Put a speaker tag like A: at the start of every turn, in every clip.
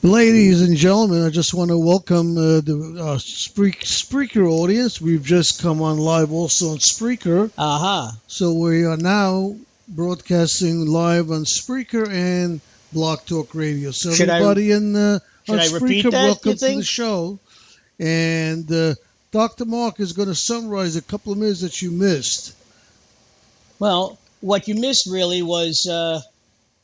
A: Ladies and gentlemen, I just want to welcome the Spreaker audience. We've just come on live also on Spreaker.
B: Uh-huh.
A: So we are now broadcasting live on Spreaker and Blog Talk Radio. So everybody on Spreaker, welcome to the show. And Dr. Mark is going to summarize a couple of minutes that you missed.
B: Well, what you missed really was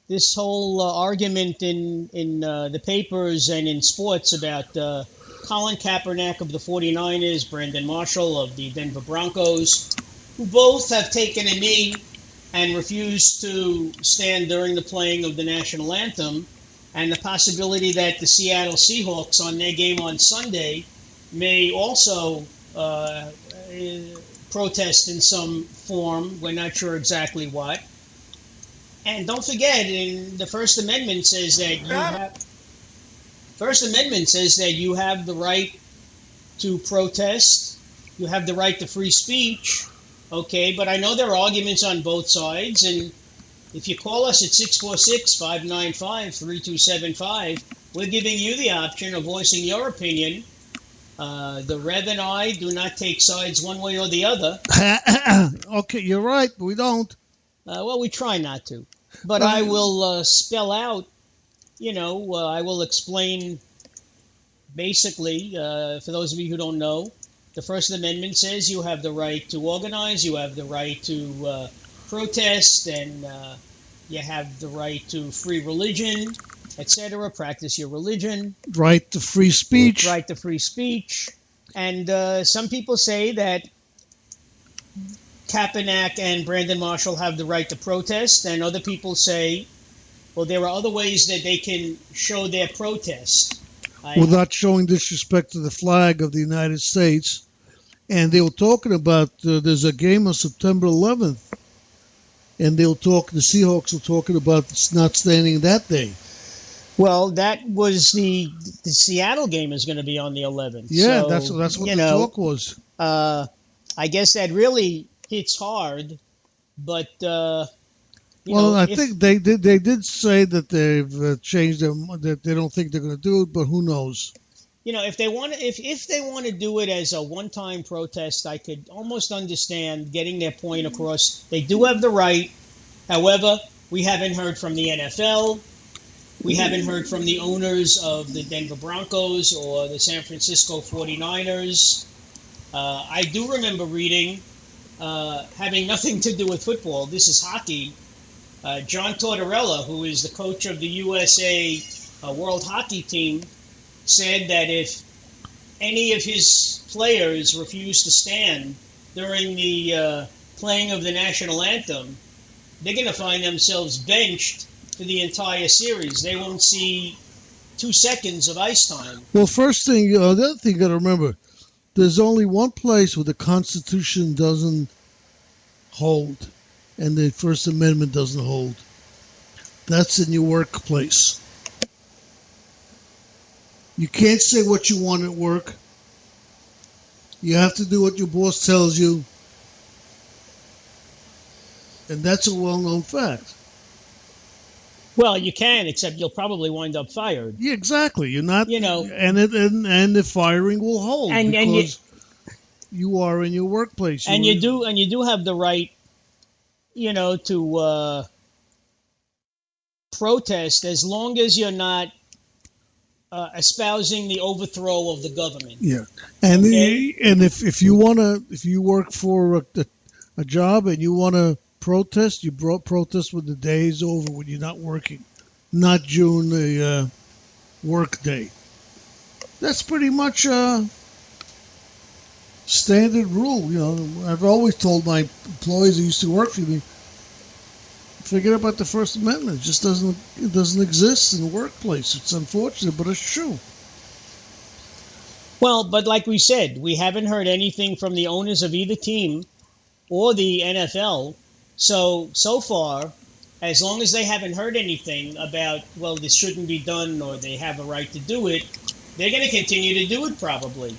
B: this whole argument in the papers and in sports about Colin Kaepernak of the 49ers, Brandon Marshall of the Denver Broncos, who both have taken a knee and refused to stand during the playing of the National Anthem, and the possibility that the Seattle Seahawks on their game on Sunday may also protest in some form. We're not sure exactly what. And don't forget, the First Amendment says that you have the right to protest. You have the right to free speech. Okay, but I know there are arguments on both sides, and if you call us at 646-595-3275, we're giving you the option of voicing your opinion. The Rev and I do not take sides one way or the other.
A: Okay, you're right, but we don't.
B: Well, we try not to. But I will spell out, I will explain basically, for those of you who don't know, the First Amendment says you have the right to organize, you have the right to protest, and you have the right to free religion, etc., practice your religion.
A: Right to free speech.
B: Right to free speech. And some people say that Kaepernak and Brandon Marshall have the right to protest, and other people say, well, there are other ways that they can show their protest.
A: Without showing disrespect to the flag of the United States. And they were talking about, there's a game on September 11th, and the Seahawks were talking about not standing that day.
B: Well, that was the Seattle game is going to be on the 11th.
A: Yeah,
B: so,
A: that's what the talk was.
B: I guess that really hits hard, but
A: I think they did say that they've changed them, that they don't think they're going to do it, but who knows?
B: If they want to do it as a one-time protest, I could almost understand getting their point across. They do have the right. However, we haven't heard from the NFL. We haven't heard from the owners of the Denver Broncos or the San Francisco 49ers. I do remember reading, having nothing to do with football, this is hockey, John Tortorella, who is the coach of the USA World Hockey Team, said that if any of his players refuse to stand during the playing of the National Anthem, they're going to find themselves benched for the entire series. They won't see 2 seconds of ice time.
A: Well, first thing, the other thing you got to remember, there's only one place where the Constitution doesn't hold and the First Amendment doesn't hold. That's in your workplace. You can't say what you want at work. You have to do what your boss tells you. And that's a well-known fact.
B: Well, you can, except you'll probably wind up fired.
A: Yeah, exactly. You're not, and the firing will hold because you are in your workplace.
B: And you do have the right, to protest as long as you're not espousing the overthrow of the government.
A: Yeah, and if you work for a job and you want to protest, you protest when the day is over, when you're not working, not during the work day. That's pretty much a standard rule. I've always told my employees who used to work for me, forget about the First Amendment. It just doesn't exist in the workplace. It's unfortunate, but it's true.
B: Well, but like we said, we haven't heard anything from the owners of either team or the NFL. So far, as long as they haven't heard anything about, well, this shouldn't be done or they have a right to do it, they're going to continue to do it probably.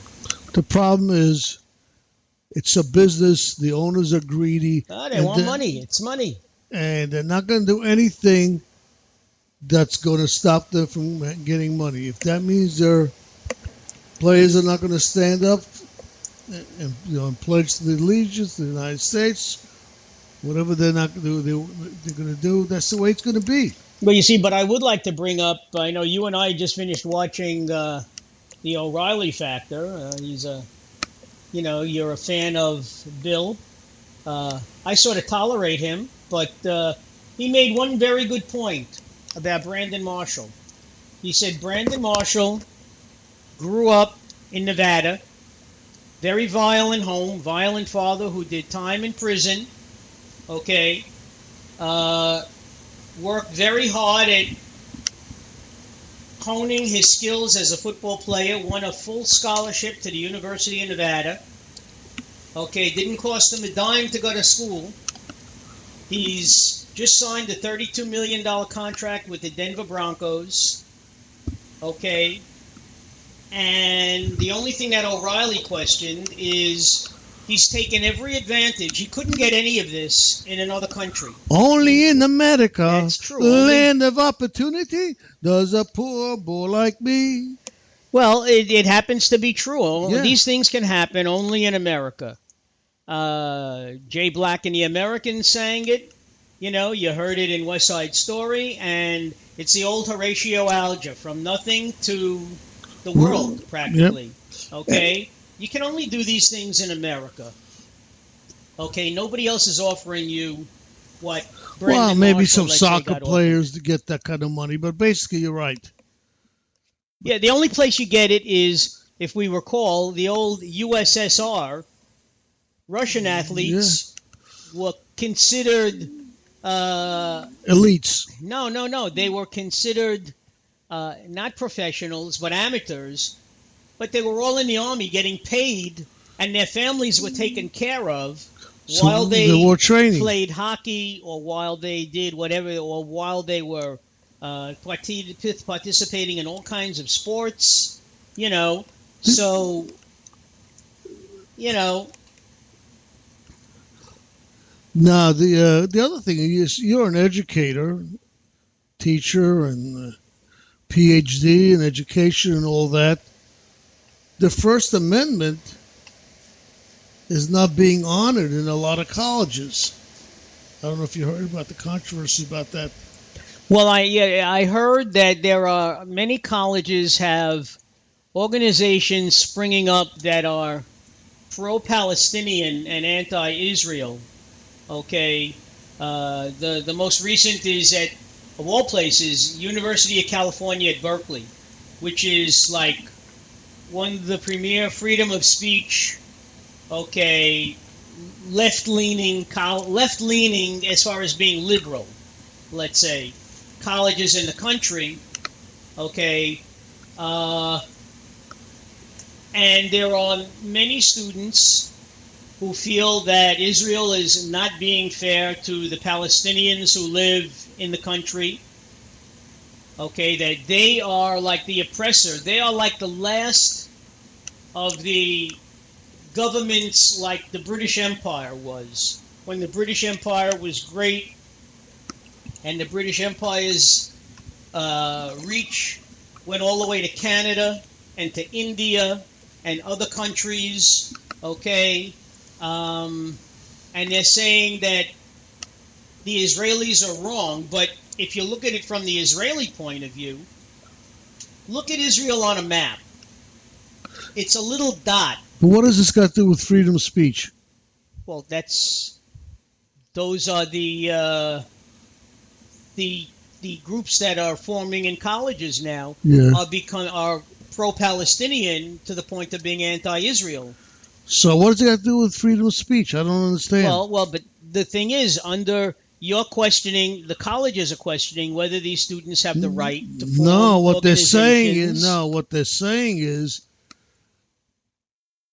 A: The problem is it's a business. The owners are greedy.
B: They want money. It's money.
A: And they're not going to do anything that's going to stop them from getting money. If that means their players are not going to stand up and and pledge to the allegiance to the United States, whatever they're not going to do, they're going to do. That's the way it's going to be.
B: But you see, but I would like to bring up. I know you and I just finished watching the O'Reilly Factor. He's a, you're a fan of Bill. I sort of tolerate him, but he made one very good point about Brandon Marshall. He said Brandon Marshall grew up in Nevada, very violent home, violent father who did time in prison. Okay. Worked very hard at honing his skills as a football player, won a full scholarship to the University of Nevada. Okay, didn't cost him a dime to go to school. He's just signed a $32 million contract with the Denver Broncos. Okay, and the only thing that O'Reilly questioned is he's taken every advantage. He couldn't get any of this in another country.
A: Only in America,
B: that's true.
A: Land of opportunity, does a poor boy like me.
B: Well, it happens to be true.
A: Yeah.
B: These things can happen only in America. Jay Black and the Americans sang it. You heard it in West Side Story, and it's the old Horatio Alger, from nothing to the world, practically. Yep. Okay? You can only do these things in America. Okay? Nobody else is offering you what Brandon
A: Well, maybe
B: Marshall,
A: some soccer players to get that kind of money, but basically you're right.
B: Yeah, the only place you get it is, if we recall, the old USSR. Russian athletes were considered
A: elites.
B: No. They were considered not professionals, but amateurs. But they were all in the army getting paid, and their families were taken care of while they
A: were training,
B: played hockey, or while they did whatever, or while they were participating in all kinds of sports. So
A: Now, the other thing is you're an educator, teacher, and PhD in education and all that. The First Amendment is not being honored in a lot of colleges. I don't know if you heard about the controversy about that.
B: Well, I heard that there are many colleges have organizations springing up that are pro-Palestinian and anti-Israel. Okay, the most recent is at, of all places, University of California at Berkeley, which is like one of the premier freedom of speech, left-leaning as far as being liberal, let's say, colleges in the country, and there are many students who feel that Israel is not being fair to the Palestinians who live in the country. That they are like the oppressor. They are like the last of the governments like the British Empire was. When the British Empire was great, and the British Empire's reach went all the way to Canada and to India and other countries, and they're saying that the Israelis are wrong, but if you look at it from the Israeli point of view, look at Israel on a map. It's a little dot.
A: But what does this got to do with freedom of speech?
B: Well, those are the groups that are forming in colleges now are pro-Palestinian to the point of being anti-Israel.
A: So what does it got to do with freedom of speech? I don't understand.
B: Well, but the thing is, you're questioning, the colleges are questioning whether these students have the right to form
A: what they're saying is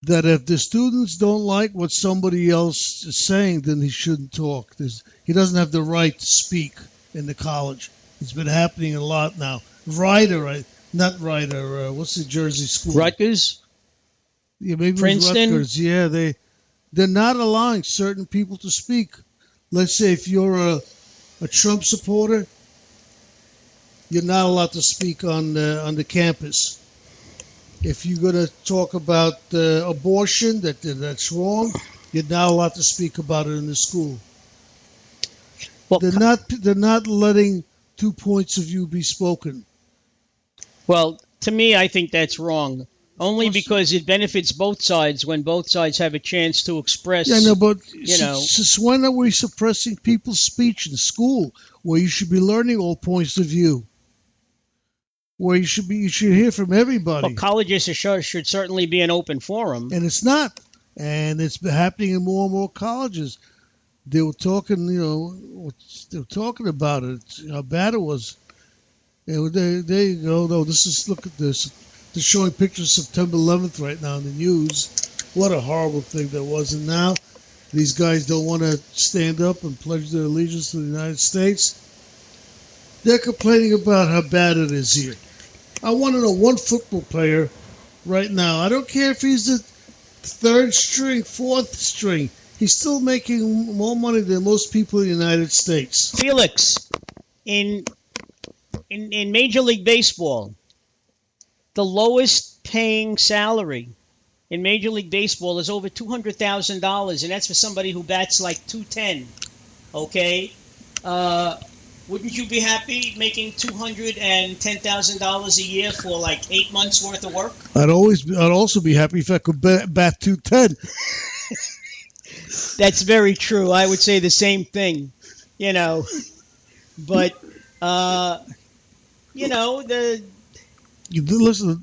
A: that if the students don't like what somebody else is saying, then he shouldn't talk. He doesn't have the right to speak in the college. It's been happening a lot now. What's the Jersey school?
B: Rutgers?
A: Yeah, maybe
B: Princeton?
A: Rutgers. Yeah, they're not allowing certain people to speak. Let's say if you're a Trump supporter, you're not allowed to speak on the campus. If you're going to talk about abortion, that's wrong, you're not allowed to speak about it in the school.
B: Well,
A: They're not letting two points of view be spoken.
B: well, to me, I think that's wrong. Only because it benefits both sides when both sides have a chance to express.
A: Yeah, no, but
B: know.
A: since when are we suppressing people's speech in school, where you should be learning all points of view, where you should hear from everybody.
B: Well, colleges should certainly be an open forum,
A: and it's not, and it's been happening in more and more colleges. They were talking, they were talking about it, how bad it was. And there you go. No, look at this. They're showing pictures of September 11th right now in the news. What a horrible thing that was. And now these guys don't want to stand up and pledge their allegiance to the United States. They're complaining about how bad it is here. I want to know one football player right now. I don't care if he's the third string, fourth string. He's still making more money than most people in the United States.
B: Felix, in Major League Baseball, the lowest paying salary in Major League Baseball is over $200,000, and that's for somebody who bats like 210. Okay? Wouldn't you be happy making $210,000 a year for like 8 months worth of work?
A: I'd also be happy if I could bat 210.
B: That's very true. I would say the same thing, But
A: listen,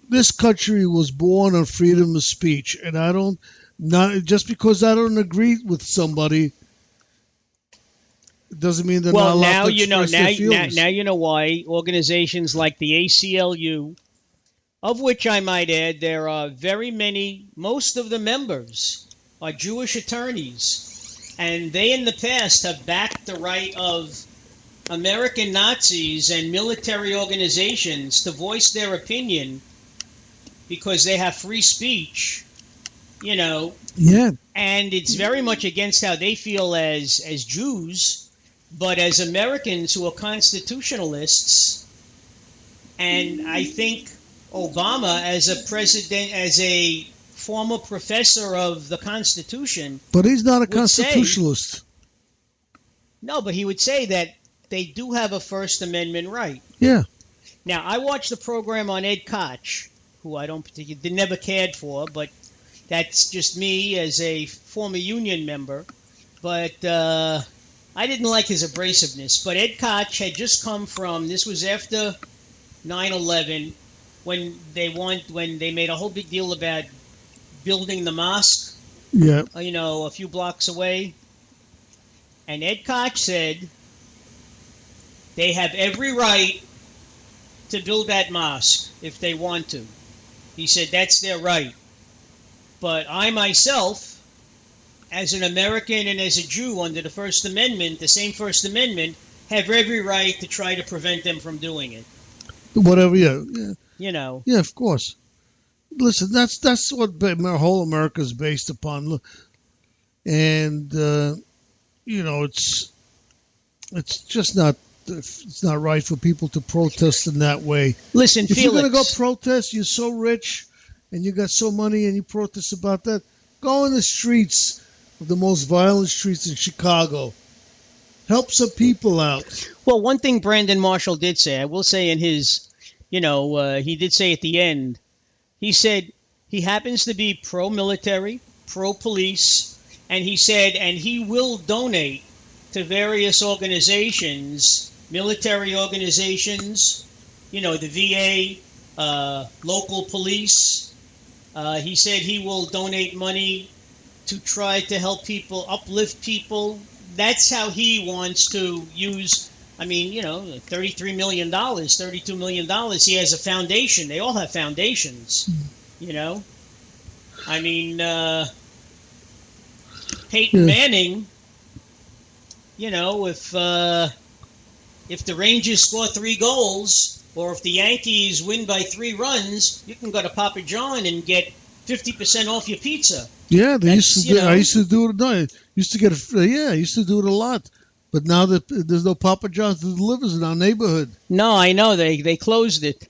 A: this country was born on freedom of speech, and not just because I don't agree with somebody doesn't mean they're not allowed to express their feelings.
B: Now you know why organizations like the ACLU, of which I might add there are very many, most of the members are Jewish attorneys, and they in the past have backed the right of American Nazis and military organizations to voice their opinion because they have free speech,
A: Yeah.
B: And it's very much against how they feel as Jews, but as Americans who are constitutionalists. And I think Obama, as a former professor of the Constitution,
A: but he's not a constitutionalist.
B: No, but he would say that they do have a First Amendment right.
A: Yeah.
B: Now, I watched the program on Ed Koch, who I never cared for, but that's just me as a former union member. But I didn't like his abrasiveness. But Ed Koch had just come from, this was after 9/11, when they made a whole big deal about building the mosque,
A: yeah,
B: a few blocks away. And Ed Koch said they have every right to build that mosque if they want to. He said that's their right. But I myself, as an American and as a Jew under the First Amendment, the same First Amendment, have every right to try to prevent them from doing it.
A: Whatever, yeah. Yeah, of course. Listen, that's what whole America is based upon, and it's just not. It's not right for people to protest in that way.
B: Listen,
A: if you're going to go protest, you're so rich and you got so money and you protest about that, go in the streets, the most violent streets in Chicago. Help some people out.
B: Well, one thing Brandon Marshall did say, I will say in his, he did say at the end, he said he happens to be pro-military, pro-police, and he said, and he will donate to various organizations, military organizations, the VA, local police. He said he will donate money to try to help people, uplift people. That's how he wants to use, $33 million, $32 million. He has a foundation. They all have foundations, Peyton Manning, if the Rangers score 3 goals or if the Yankees win by 3 runs, you can go to Papa John and get 50% off your pizza.
A: Yeah, I used to do it. No, I used to do it a lot. But now that there's no Papa John's that delivers in our neighborhood.
B: No, I know they closed it.